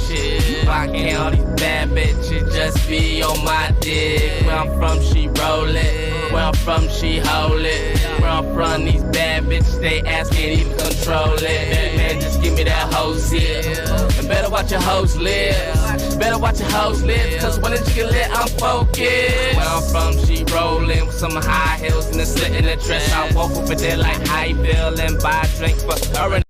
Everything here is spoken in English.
shit. Why can't all these bad bitches just be on my dick? Where I'm from, she roll it. Where I'm from, she hold it. Where I'm from, these bad bitches, they ass can't even control it. Man, just give me that hoe zip. And better watch your hoes live. Better watch your hoes live. Cause when it's get lit, I'm focused. Where I'm from, she rollin' with some high heels and a slit in the dress. I woke up with it like high bill and buy a drink for her and